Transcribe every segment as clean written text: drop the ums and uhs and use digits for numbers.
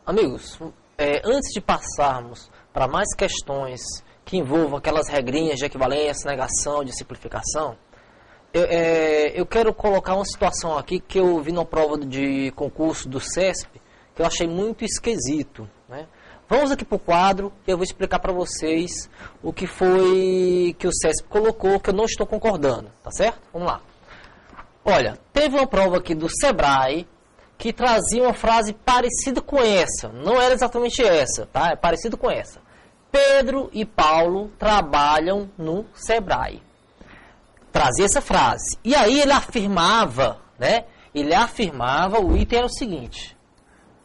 Amigos, antes de passarmos para mais questões que envolvam aquelas regrinhas de equivalência, negação, de simplificação, eu quero colocar uma situação aqui que eu vi na prova de concurso do CESP, que eu achei muito esquisito, né? Vamos aqui para o quadro e eu vou explicar para vocês o que foi que o CESP colocou, que eu não estou concordando, tá certo? Vamos lá. Olha, teve uma prova aqui do Sebrae que trazia uma frase parecida com essa. Não era exatamente essa, tá? É parecido com essa. Pedro e Paulo trabalham no Sebrae. Trazia essa frase. E aí ele afirmava, né? Ele afirmava, o item era o seguinte.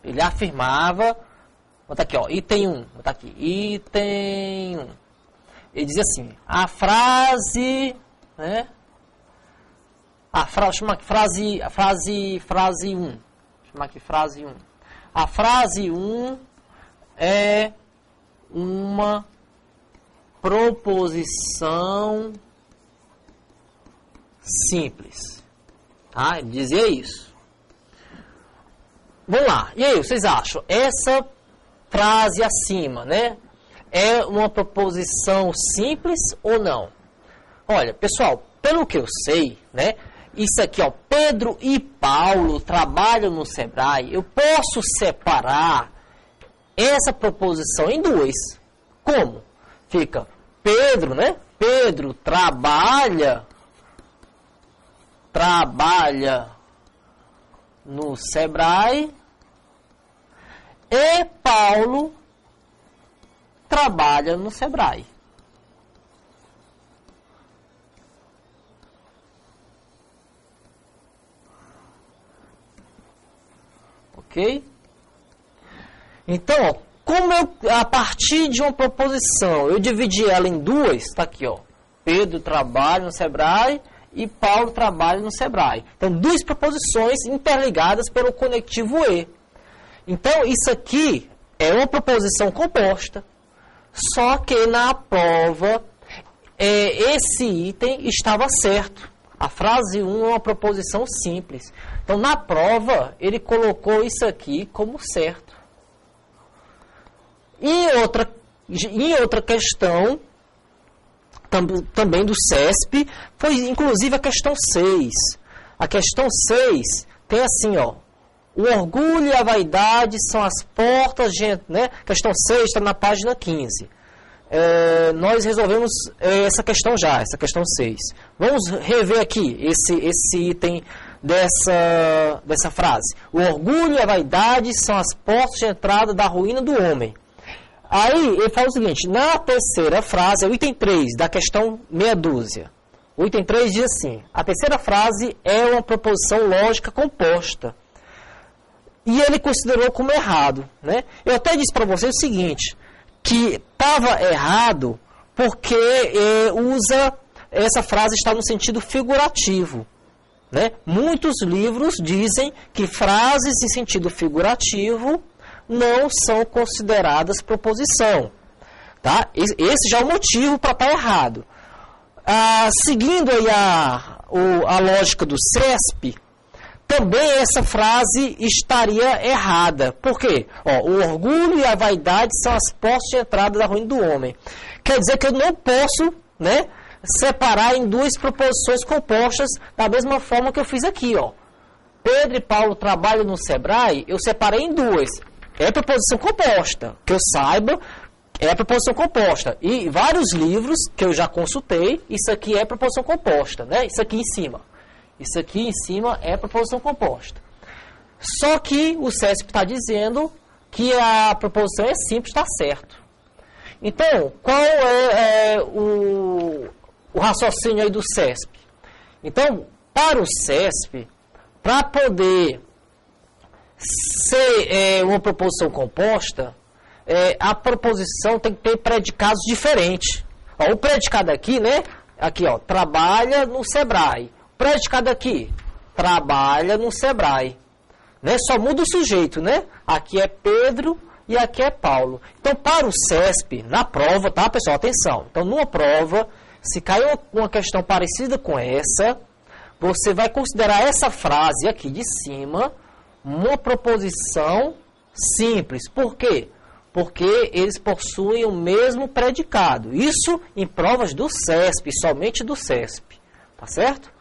Ele afirmava, vou botar aqui, ó, item 1. Vou botar aqui, item 1. Ele dizia assim, a frase, né? Chama aqui frase 1. Chama aqui frase 1. A frase 1 é uma proposição simples. Tá? Ele dizia isso. Vamos lá. E aí, vocês acham? Essa frase acima, né? É uma proposição simples ou não? Olha, pessoal, pelo que eu sei, né? Isso aqui, ó, Pedro e Paulo trabalham no Sebrae. Eu posso separar essa proposição em duas. Como? Fica Pedro, né? Pedro trabalha no Sebrae e Paulo trabalha no Sebrae. Ok? Então, ó, como a partir de uma proposição, eu dividi ela em duas, tá aqui, ó. Pedro trabalha no Sebrae e Paulo trabalha no Sebrae. Então, duas proposições interligadas pelo conectivo E. Então, isso aqui é uma proposição composta, só que na prova esse item estava certo. A frase 1 é uma proposição simples. Então, na prova, ele colocou isso aqui como certo. Em outra questão, também do CESP, foi inclusive a questão 6. A questão 6 tem assim, ó. O orgulho e a vaidade são as portas de... Né? Questão 6 está na página 15. Nós resolvemos essa questão já, essa questão 6. Vamos rever aqui esse item dessa frase. O orgulho e a vaidade são as portas de entrada da ruína do homem. Aí ele fala o seguinte, na terceira frase, é o item 3 da questão meia dúzia. O item 3 diz assim, a terceira frase é uma proposição lógica composta. E ele considerou como errado, né? Eu até disse para vocês o seguinte, que estava errado porque essa frase está no sentido figurativo, né? Muitos livros dizem que frases em sentido figurativo não são consideradas proposição, tá? Esse já é o motivo para estar errado. Seguindo aí a lógica do CESP, também essa frase estaria errada. Por quê? Ó, o orgulho e a vaidade são as portas de entrada da ruína do homem. Quer dizer que eu não posso, né, separar em duas proposições compostas da mesma forma que eu fiz aqui. Ó. Pedro e Paulo trabalham no Sebrae, eu separei em duas. É proposição composta. Que eu saiba, é proposição composta. E vários livros que eu já consultei, isso aqui é proposição composta. Né? Isso aqui em cima. Isso aqui em cima é proposição composta. Só que o CESP está dizendo que a proposição é simples, está certo. Então, qual é o raciocínio aí do CESP? Então, para o CESP, para poder ser uma proposição composta, a proposição tem que ter predicados diferentes. Ó, o predicado aqui, né? Aqui, ó, trabalha no Sebrae. Predicado aqui, trabalha no Sebrae. Né? Só muda o sujeito, né? Aqui é Pedro e aqui é Paulo. Então, para o CESP, na prova, tá, pessoal? Atenção. Então, numa prova, se cair uma questão parecida com essa, você vai considerar essa frase aqui de cima uma proposição simples. Por quê? Porque eles possuem o mesmo predicado. Isso em provas do CESP, somente do CESP. Tá certo?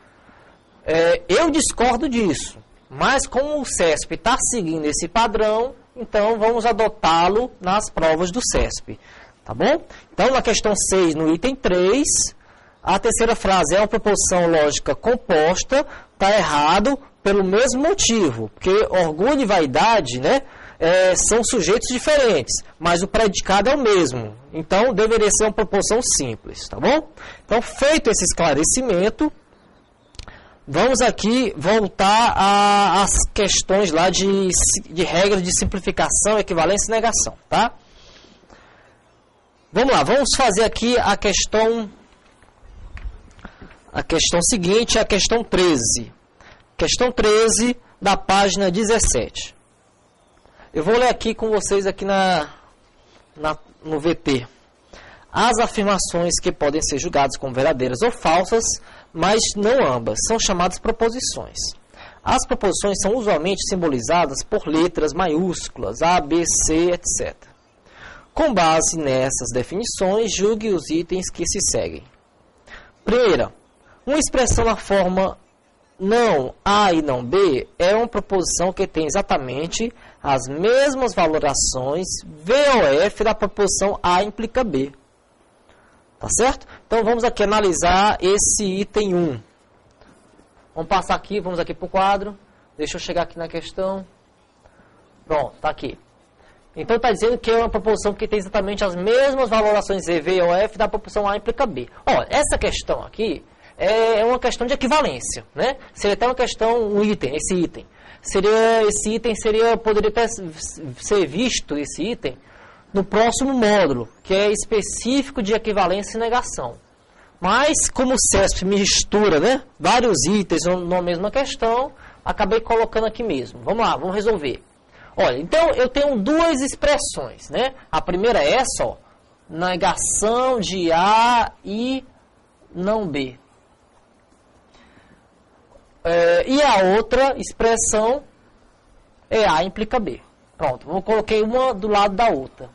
Eu discordo disso. Mas como o CESP está seguindo esse padrão, então vamos adotá-lo nas provas do CESP. Tá bom? Então, na questão 6, no item 3, a terceira frase é uma proposição lógica composta. Está errado pelo mesmo motivo. Porque orgulho e vaidade, né, são sujeitos diferentes, mas o predicado é o mesmo. Então, deveria ser uma proposição simples. Tá bom? Então, feito esse esclarecimento, vamos aqui voltar às questões lá de regras de simplificação, equivalência e negação, tá? Vamos lá, vamos fazer aqui a questão seguinte, a questão 13. Questão 13 da página 17. Eu vou ler aqui com vocês aqui no VT. As afirmações que podem ser julgadas como verdadeiras ou falsas, mas não ambas, são chamadas proposições. As proposições são usualmente simbolizadas por letras maiúsculas, A, B, C, etc. Com base nessas definições, julgue os itens que se seguem. Primeira, uma expressão na forma não A e não B é uma proposição que tem exatamente as mesmas valorações V ou F da proposição A implica B. Tá certo? Então, vamos aqui analisar esse item 1. Vamos passar aqui, vamos aqui para o quadro. Deixa eu chegar aqui na questão. Pronto, está aqui. Então, está dizendo que é uma proposição que tem exatamente as mesmas valorações V ou F da proposição A implica B. Olha, essa questão aqui é uma questão de equivalência, né? Seria até uma questão, esse item. Poderia até ser visto, esse item, no próximo módulo, que é específico de equivalência e negação. Mas, como o CESP mistura, né, vários itens na mesma questão, acabei colocando aqui mesmo. Vamos lá, vamos resolver. Olha, então eu tenho duas expressões, né? A primeira é essa, ó, negação de A e não B. E a outra expressão é A implica B. Pronto, eu coloquei uma do lado da outra.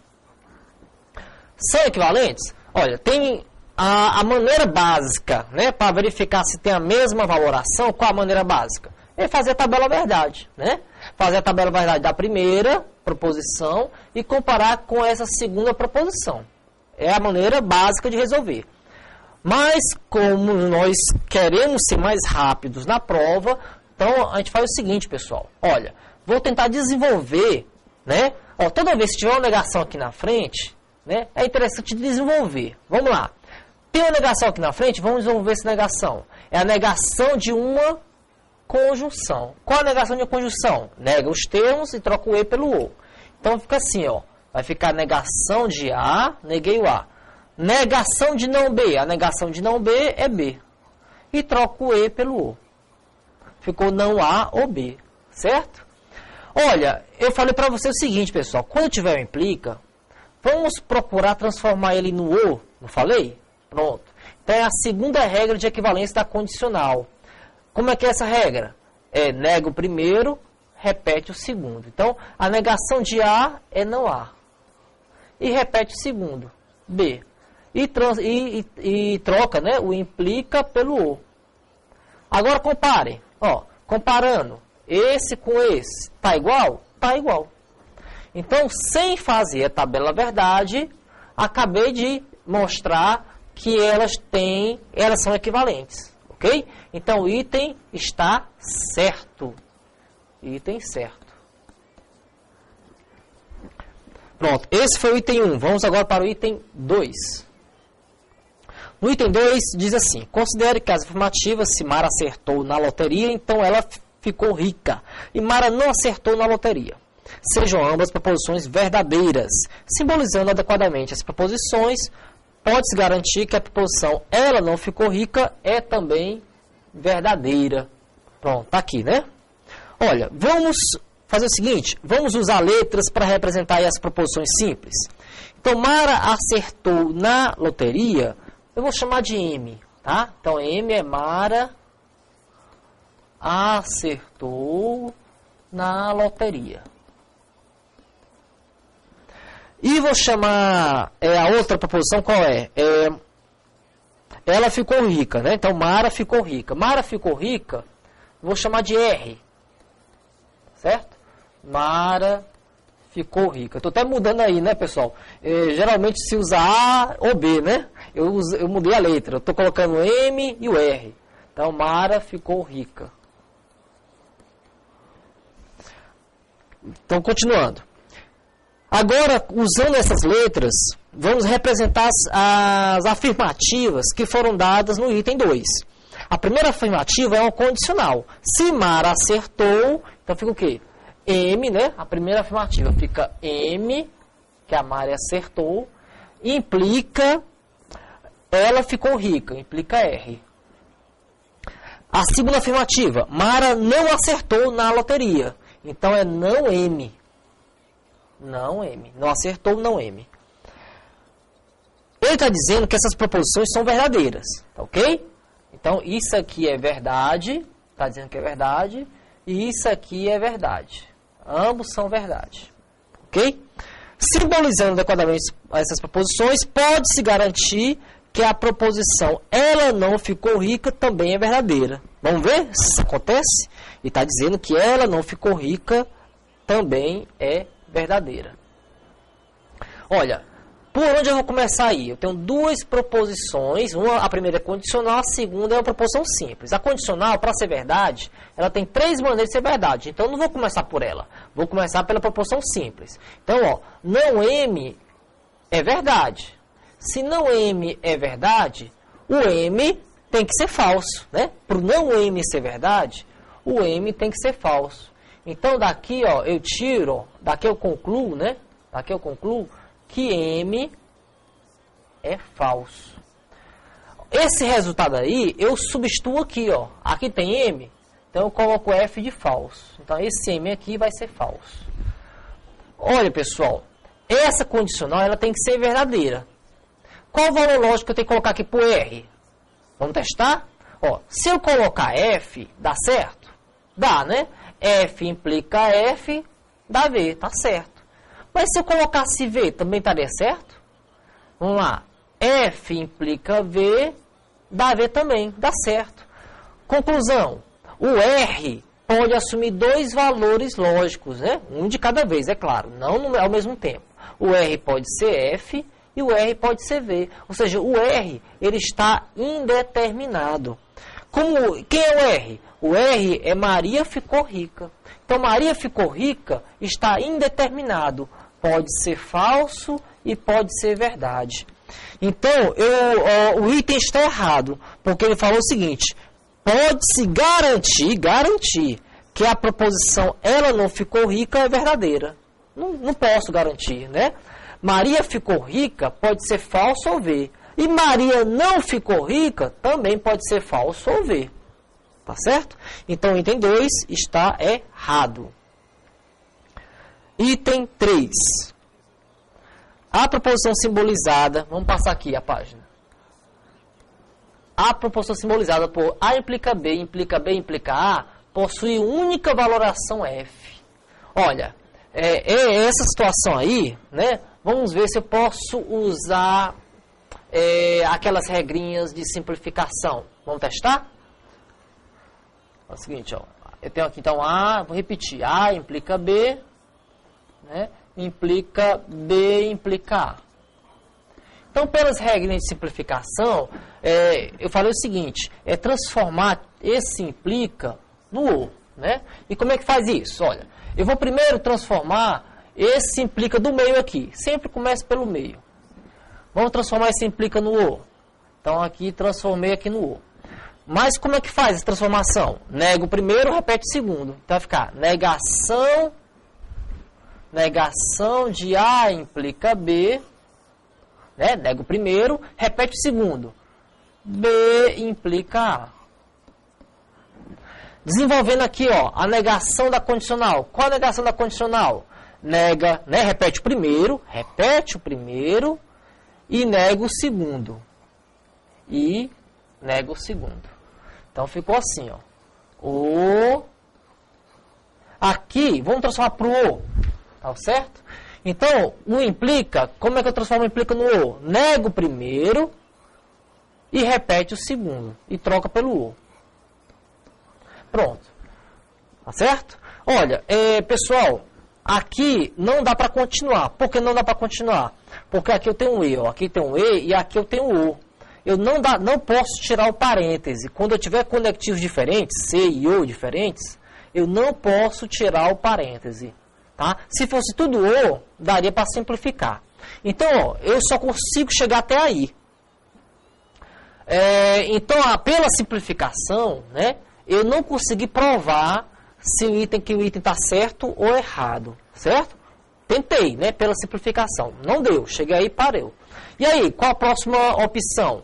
São equivalentes? Olha, tem a maneira básica, né, para verificar se tem a mesma valoração. Qual a maneira básica? É fazer a tabela verdade, né? Fazer a tabela verdade da primeira proposição e comparar com essa segunda proposição. É a maneira básica de resolver. Mas, como nós queremos ser mais rápidos na prova, então a gente faz o seguinte, pessoal. Olha, vou tentar desenvolver, né? Ó, toda vez que tiver uma negação aqui na frente, né, é interessante desenvolver. Vamos lá. Tem uma negação aqui na frente, vamos desenvolver essa negação. É a negação de uma conjunção. Qual a negação de uma conjunção? Nega os termos e troca o E pelo O. Então fica assim, ó. Vai ficar negação de A, neguei o A. Negação de não B. A negação de não B é B. E troco o E pelo O. Ficou não A ou B. Certo? Olha, eu falei para você o seguinte, pessoal. Quando tiver um implica, vamos procurar transformar ele no O. Não falei? Pronto. Então é a segunda regra de equivalência da condicional. Como é que é essa regra? Nega o primeiro, repete o segundo. Então, a negação de A é não A. E repete o segundo, B. E troca, né, o implica pelo O. Agora comparem. Ó, comparando esse com esse. Está igual? Está igual. Então, sem fazer a tabela verdade, acabei de mostrar que elas são equivalentes. Ok? Então, o item está certo. Item certo. Pronto, esse foi o item 1. Vamos agora para o item 2. No item 2, diz assim: considere que as afirmativas, se Mara acertou na loteria, então ela ficou rica. E Mara não acertou na loteria. Sejam ambas proposições verdadeiras. Simbolizando adequadamente as proposições, pode-se garantir que a proposição ela não ficou rica é também verdadeira. Pronto, tá aqui, né? Olha, vamos fazer o seguinte, vamos usar letras para representar aí as proposições simples. Então, Mara acertou na loteria, eu vou chamar de M, tá? Então, M é Mara acertou na loteria. E vou chamar a outra proposição, qual é? Ela ficou rica, né? Então, Mara ficou rica. Mara ficou rica, vou chamar de R. Certo? Mara ficou rica. Estou até mudando aí, né, pessoal? Geralmente se usa A ou B, né? Eu mudei a letra. Eu estou colocando o M e o R. Então, Mara ficou rica. Então, continuando. Agora, usando essas letras, vamos representar as afirmativas que foram dadas no item 2. A primeira afirmativa é uma condicional. Se Mara acertou, então fica o quê? M, né? A primeira afirmativa fica M, que a Mari acertou, implica ela ficou rica, implica R. A segunda afirmativa, Mara não acertou na loteria, então é não M. Não M. Não acertou, não M. Ele está dizendo que essas proposições são verdadeiras, ok? Então, isso aqui é verdade, está dizendo que é verdade, e isso aqui é verdade. Ambos são verdade, ok? Simbolizando adequadamente essas proposições, pode-se garantir que a proposição ela não ficou rica também é verdadeira. Vamos ver se isso acontece? E está dizendo que ela não ficou rica também é verdadeira. Olha, por onde eu vou começar aí? Eu tenho duas proposições, a primeira é condicional, a segunda é uma proposição simples. A condicional, para ser verdade, ela tem 3 maneiras de ser verdade. Então, eu não vou começar por ela. Vou começar pela proposição simples. Então, ó, não M é verdade. Se não M é verdade, o M tem que ser falso, né? Para o não M ser verdade, o M tem que ser falso. Então, daqui, ó, eu tiro, daqui eu concluo, né? Daqui eu concluo que M é falso. Esse resultado aí, eu substituo aqui, ó. Aqui tem M, então eu coloco F de falso. Então, esse M aqui vai ser falso. Olha, pessoal, essa condicional, ela tem que ser verdadeira. Qual o valor lógico que eu tenho que colocar aqui para o R? Vamos testar? Ó, se eu colocar F, dá certo? Dá, né? F implica F, dá V, tá certo. Mas se eu colocasse V, também estaria certo? Vamos lá. F implica V, dá V também, dá certo. Conclusão. O R pode assumir 2 valores lógicos, né? Um de cada vez, é claro, não ao mesmo tempo. O R pode ser F e o R pode ser V. Ou seja, o R ele está indeterminado. Quem é o R? O R é Maria ficou rica. Então, Maria ficou rica está indeterminado. Pode ser falso e pode ser verdade. Então, o item está errado, porque ele falou o seguinte, pode-se garantir que a proposição ela não ficou rica é verdadeira. Não posso garantir, né? Maria ficou rica pode ser falso ou V. E Maria não ficou rica também pode ser falso ou V. Tá certo? Então, o item 2 está errado. Item 3. A proposição simbolizada, vamos passar aqui a página. A proposição simbolizada por A implica B, implica B, implica A, possui única valoração F. Olha, essa situação aí, né? Vamos ver se eu posso usar aquelas regrinhas de simplificação. Vamos testar? É o seguinte, ó, eu tenho aqui então A, vou repetir, A implica B, né? Implica B, implica A. Então, pelas regras de simplificação, eu falei o seguinte, é transformar esse implica no O, né? E como é que faz isso? Olha, eu vou primeiro transformar esse implica do meio aqui, sempre começa pelo meio. Vamos transformar esse implica no O. Então, aqui, transformei aqui no O. Mas como é que faz essa transformação? Nego o primeiro, repete o segundo. Então, vai ficar negação de A implica B, né? Nego o primeiro, repete o segundo. B implica A. Desenvolvendo aqui, ó, a negação da condicional. Qual a negação da condicional? Nega, né? Repete o primeiro e nega o segundo. E nega o segundo. Então, ficou assim, ó. O. Aqui, vamos transformar para o O. Tá certo? Então, o implica, como é que eu transformo o implica no ou? Nego o primeiro e repete o segundo. E troca pelo ou. Pronto. Tá certo? Olha, pessoal, aqui não dá para continuar. Por que não dá para continuar? Porque aqui eu tenho um e, ó. Aqui tem um e e aqui eu tenho um o. Eu não posso tirar o parêntese. Quando eu tiver conectivos diferentes, C e O diferentes, eu não posso tirar o parêntese. Tá? Se fosse tudo O, daria para simplificar. Então, ó, eu só consigo chegar até aí. Então, pela simplificação, né, eu não consegui provar se o item está certo ou errado. Certo? Tentei, né, pela simplificação. Não deu. Cheguei aí e parei. E aí, qual a próxima opção?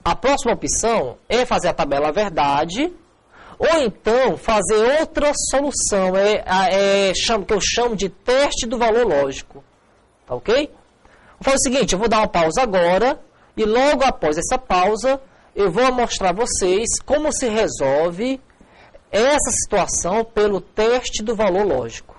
A próxima opção é fazer a tabela verdade, ou então fazer outra solução, que eu chamo de teste do valor lógico. Tá ok? Vou fazer o seguinte, eu vou dar uma pausa agora, e logo após essa pausa, eu vou mostrar a vocês como se resolve essa situação pelo teste do valor lógico.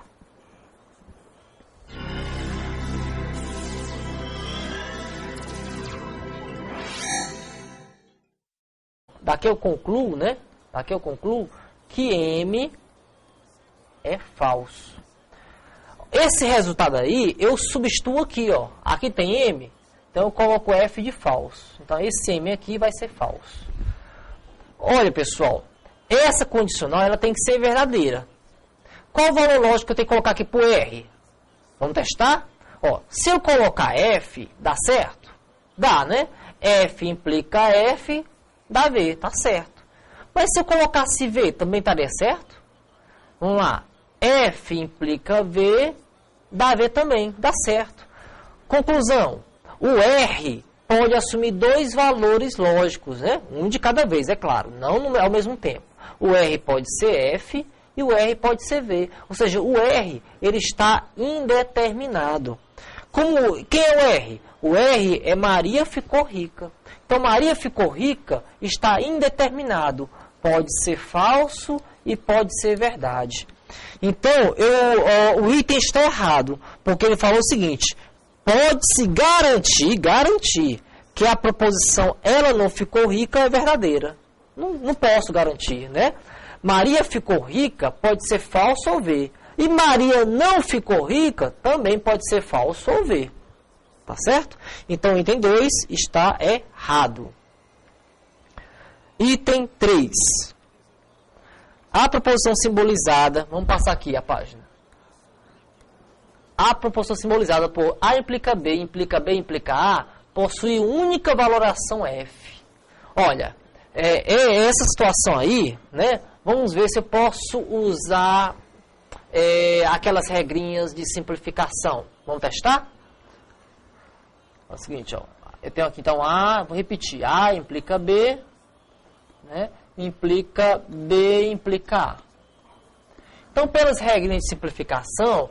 Daqui eu concluo, né? Daqui eu concluo que M é falso. Esse resultado aí, eu substituo aqui, ó. Aqui tem M, então eu coloco F de falso. Então esse M aqui vai ser falso. Olha, pessoal, essa condicional ela tem que ser verdadeira. Qual o valor lógico que eu tenho que colocar aqui para o R? Vamos testar? Ó, se eu colocar F, dá certo? Dá, né? F implica F, dá V, tá certo. Mas se eu colocasse V, também estaria certo? Vamos lá. F implica V, dá V também, dá certo. Conclusão. O R pode assumir dois valores lógicos, né? Um de cada vez, é claro, não ao mesmo tempo. O R pode ser F e o R pode ser V. Ou seja, o R ele está indeterminado. Quem é o R? O R é Maria ficou rica. Então, Maria ficou rica está indeterminado. Pode ser falso e pode ser verdade. Então, o item está errado, porque ele falou o seguinte, pode-se garantir que a proposição ela não ficou rica é verdadeira. Não posso garantir, né? Maria ficou rica pode ser falso ou V. E Maria não ficou rica também pode ser falso ou V. Tá certo? Então, o item 2 está errado. Item 3. A proposição simbolizada, vamos passar aqui a página. A proposição simbolizada por A implica B, implica B, implica A, possui única valoração F. Olha, essa situação aí, né? Vamos ver se eu posso usar aquelas regrinhas de simplificação. Vamos testar? É o seguinte, ó, eu tenho aqui então A, vou repetir, A implica B, né, implica B, implica A. Então, pelas regras de simplificação,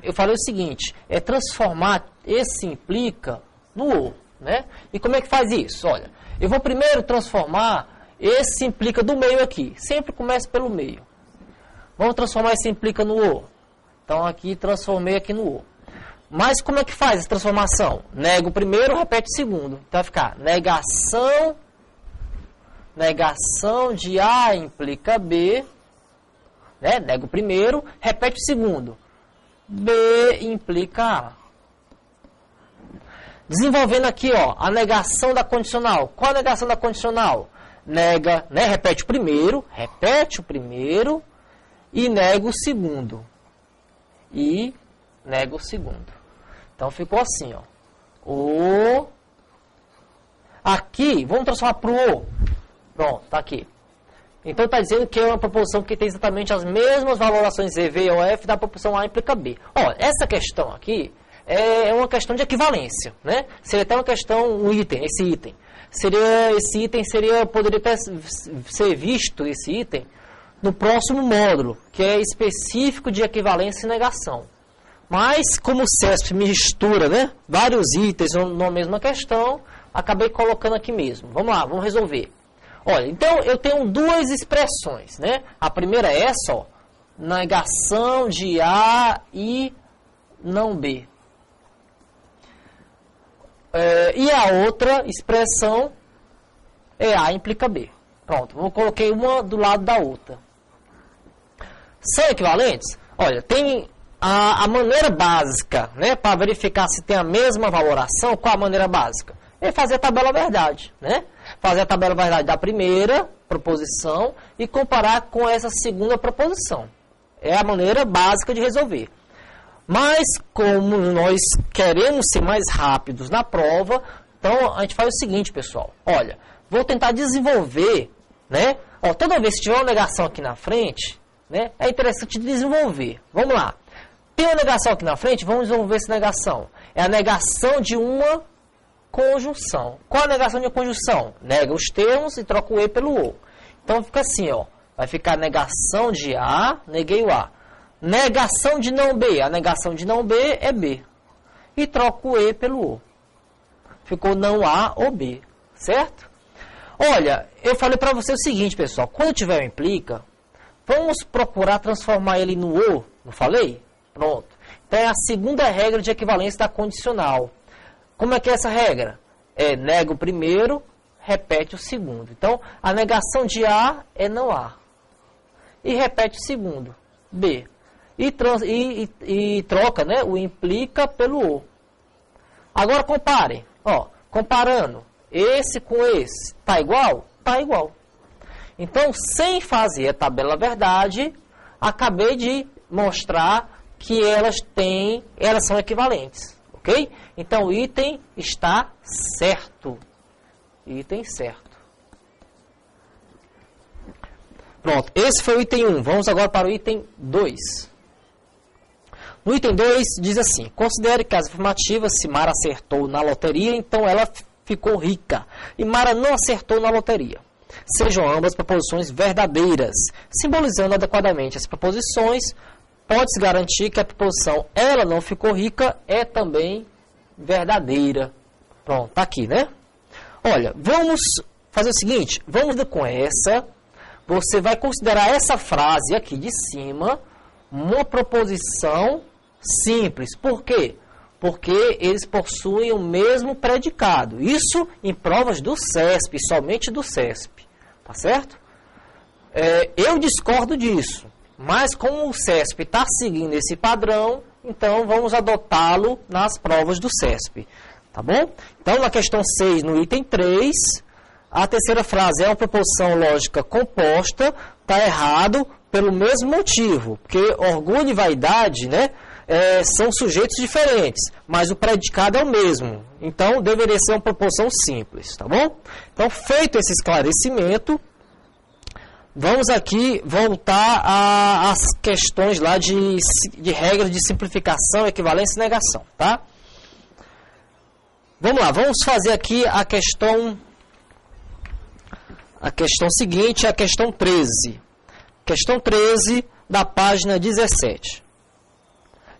eu falei o seguinte, transformar esse implica no O, né? E como é que faz isso? Olha, eu vou primeiro transformar esse implica do meio aqui, sempre começa pelo meio. Vamos transformar esse implica no O. Então, aqui, transformei aqui no O. Mas como é que faz essa transformação? Nego o primeiro, repete o segundo. Então vai ficar negação de A implica B, né? Nego o primeiro, repete o segundo. B implica A. Desenvolvendo aqui, ó, a negação da condicional. Qual a negação da condicional? Nega, né? Repete o primeiro e nega o segundo. E nega o segundo. Então, ficou assim, ó. O. Aqui, vamos transformar para o O. Pronto, tá aqui. Então, está dizendo que é uma proposição que tem exatamente as mesmas valorações E, V ou F da proposição A implica B. Ó, essa questão aqui é uma questão de equivalência, né? Seria até uma questão, esse item. Poderia até ser visto, esse item, no próximo módulo, que é específico de equivalência e negação. Mas, como o CESP mistura, né, vários itens numa mesma questão, acabei colocando aqui mesmo. Vamos lá, vamos resolver. Olha, então eu tenho duas expressões, né? A primeira é essa, ó, negação de A e não B. E a outra expressão é A implica B. Pronto, eu coloquei uma do lado da outra. São equivalentes? Olha, tem a maneira básica, né, para verificar se tem a mesma valoração. Qual a maneira básica? É fazer a tabela verdade, né? Fazer a tabela verdade da primeira proposição e comparar com essa segunda proposição. É a maneira básica de resolver. Mas, como nós queremos ser mais rápidos na prova, então a gente faz o seguinte, pessoal. Olha, vou tentar desenvolver, né? Ó, toda vez que tiver uma negação aqui na frente, né, é interessante desenvolver. Vamos lá. Tem uma negação aqui na frente, vamos desenvolver essa negação. É a negação de uma conjunção. Qual a negação de uma conjunção? Nega os termos e troca o E pelo O. Então fica assim, ó. Vai ficar negação de A, neguei o A. Negação de não B. A negação de não B é B. E troco o E pelo O. Ficou não A ou B. Certo? Olha, eu falei para você o seguinte, pessoal. Quando tiver um implica, vamos procurar transformar ele no O. Não falei? Pronto. Então é a segunda regra de equivalência da condicional. Como é que é essa regra? Nega o primeiro, repete o segundo. Então, a negação de A é não A. E repete o segundo, B. E troca, né, o implica pelo O. Agora comparem. Ó, comparando esse com esse. Tá igual? Tá igual. Então, sem fazer a tabela verdade, acabei de mostrar que elas são equivalentes. Ok? Então, o item está certo. Item certo. Pronto, esse foi o item 1. Vamos agora para o item 2. No item 2, diz assim: considere que as afirmativas, se Mara acertou na loteria, então ela ficou rica. E Mara não acertou na loteria. Sejam ambas proposições verdadeiras. Simbolizando adequadamente as proposições, pode-se garantir que a proposição ela não ficou rica é também verdadeira. Pronto, tá aqui, né? Olha, vamos fazer o seguinte, vamos com essa, você vai considerar essa frase aqui de cima uma proposição simples. Por quê? Porque eles possuem o mesmo predicado. Isso em provas do CESP, somente do CESP. Tá certo? Eu discordo disso. Mas como o CESP está seguindo esse padrão, então vamos adotá-lo nas provas do CESP. Tá bom? Então, na questão 6, no item 3, a terceira frase é uma proposição lógica composta, está errado pelo mesmo motivo, porque orgulho e vaidade, né, são sujeitos diferentes, mas o predicado é o mesmo. Então, deveria ser uma proposição simples, tá bom? Então, feito esse esclarecimento, vamos aqui voltar às questões lá de regras de simplificação, equivalência e negação, tá? Vamos lá, vamos fazer aqui a questão seguinte, a questão 13. Questão 13 da página 17.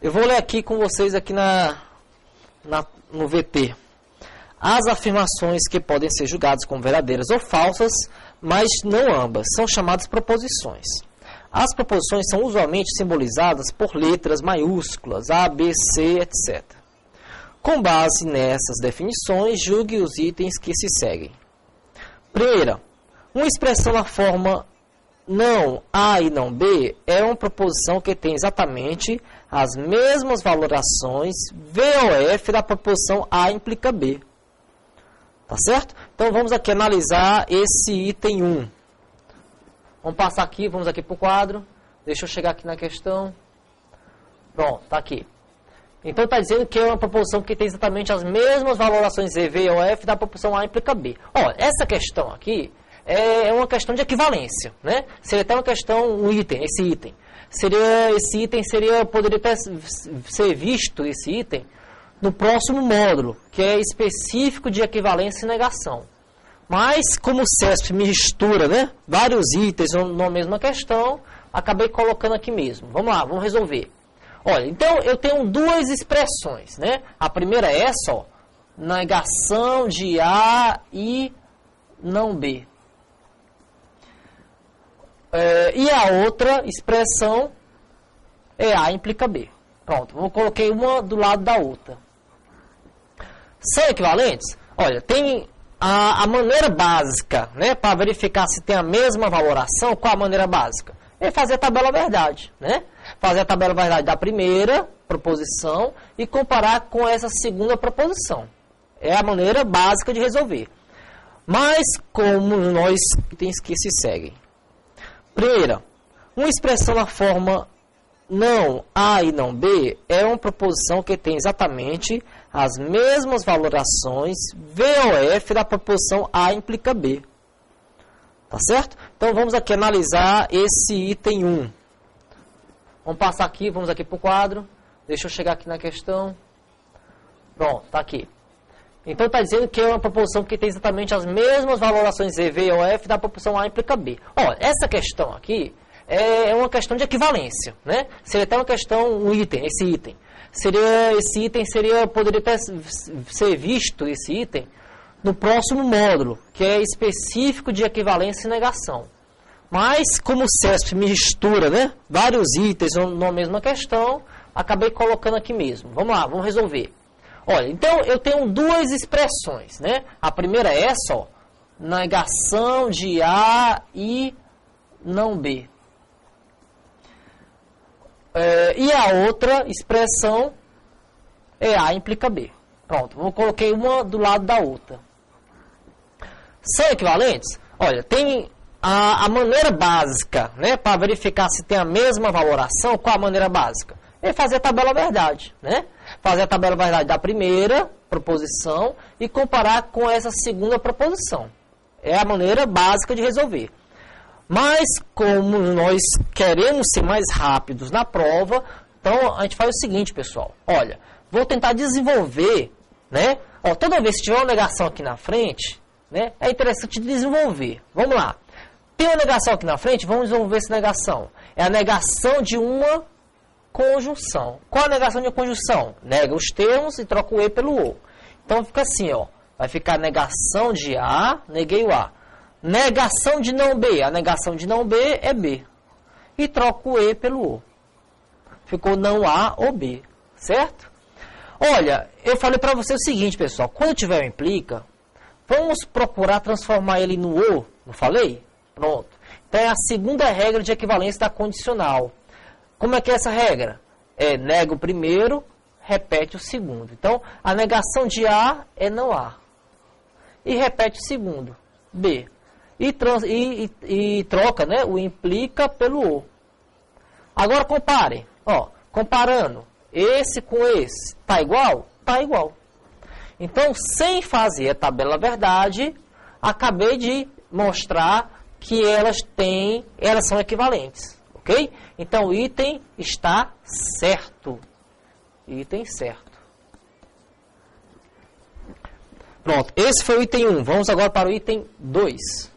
Eu vou ler aqui com vocês aqui no VT. As afirmações que podem ser julgadas como verdadeiras ou falsas, mas não ambas, são chamadas proposições. As proposições são usualmente simbolizadas por letras maiúsculas, A, B, C, etc. Com base nessas definições, julgue os itens que se seguem. Primeira, uma expressão na forma não A e não B é uma proposição que tem exatamente as mesmas valorações V ou F da proposição A implica B. Tá certo? Então vamos aqui analisar esse item 1. Vamos passar aqui, vamos aqui para o quadro. Deixa eu chegar aqui na questão. Pronto, está aqui. Então está dizendo que é uma proposição que tem exatamente as mesmas valorações V ou F da proposição A implica B. Olha, essa questão aqui é uma questão de equivalência, né? Seria até uma questão, um item, esse item. Poderia até ser visto, esse item, no próximo módulo, que é específico de equivalência e negação. Mas, como o CESP mistura, né, vários itens na mesma questão, acabei colocando aqui mesmo. Vamos lá, vamos resolver. Olha, então eu tenho duas expressões, né? A primeira é essa, ó, negação de A e não B. E a outra expressão é A implica B. Pronto, eu coloquei uma do lado da outra. São equivalentes? Olha, tem a maneira básica, né, para verificar se tem a mesma valoração. Qual a maneira básica? É fazer a tabela verdade, né? Fazer a tabela verdade da primeira proposição e comparar com essa segunda proposição. É a maneira básica de resolver. Mas como nós itens que se seguem. Primeira, uma expressão na forma não A e não B é uma proposição que tem exatamente as mesmas valorações VOF da proposição A implica B. Tá certo? Então vamos aqui analisar esse item 1. Vamos passar aqui, vamos aqui para o quadro. Deixa eu chegar aqui na questão. Pronto, está aqui. Então está dizendo que é uma proposição que tem exatamente as mesmas valorações VOF da proposição A implica B. Olha, essa questão aqui é uma questão de equivalência, né? Seria até uma questão, um item, esse item. Poderia até ser visto, esse item, no próximo módulo, que é específico de equivalência e negação. Mas, como o CESP mistura, né, vários itens na mesma questão, acabei colocando aqui mesmo. Vamos lá, vamos resolver. Olha, então eu tenho duas expressões, né? A primeira é essa, ó, negação de A e não B. E a outra expressão é A implica B. Pronto, eu coloquei uma do lado da outra. São equivalentes? Olha, tem a maneira básica, né, para verificar se tem a mesma valoração. Qual a maneira básica? É fazer a tabela verdade, né? Fazer a tabela verdade da primeira proposição e comparar com essa segunda proposição. É a maneira básica de resolver. Mas, como nós queremos ser mais rápidos na prova, então a gente faz o seguinte, pessoal. Olha, vou tentar desenvolver, né? Ó, toda vez que tiver uma negação aqui na frente, né, é interessante desenvolver. Vamos lá. Tem uma negação aqui na frente, vamos desenvolver essa negação. É a negação de uma conjunção. Qual a negação de uma conjunção? Nega os termos e troca o E pelo O. Então fica assim, ó. Vai ficar negação de A, neguei o A. Negação de não B. A negação de não B é B. E troco o E pelo O. Ficou não A ou B. Certo? Olha, eu falei para você o seguinte, pessoal. Quando tiver um implica, vamos procurar transformar ele no O. Não falei? Pronto. Então é a segunda regra de equivalência da condicional. Como é que é essa regra? Nega o primeiro, repete o segundo. Então, a negação de A é não A. E repete o segundo, B. E troca, né, o implica pelo O. Agora comparem. Ó, comparando esse com esse. Tá igual? Tá igual. Então, sem fazer a tabela verdade, acabei de mostrar que elas são equivalentes. Ok? Então, o item está certo. Item certo. Pronto, esse foi o item 1. Vamos agora para o item 2.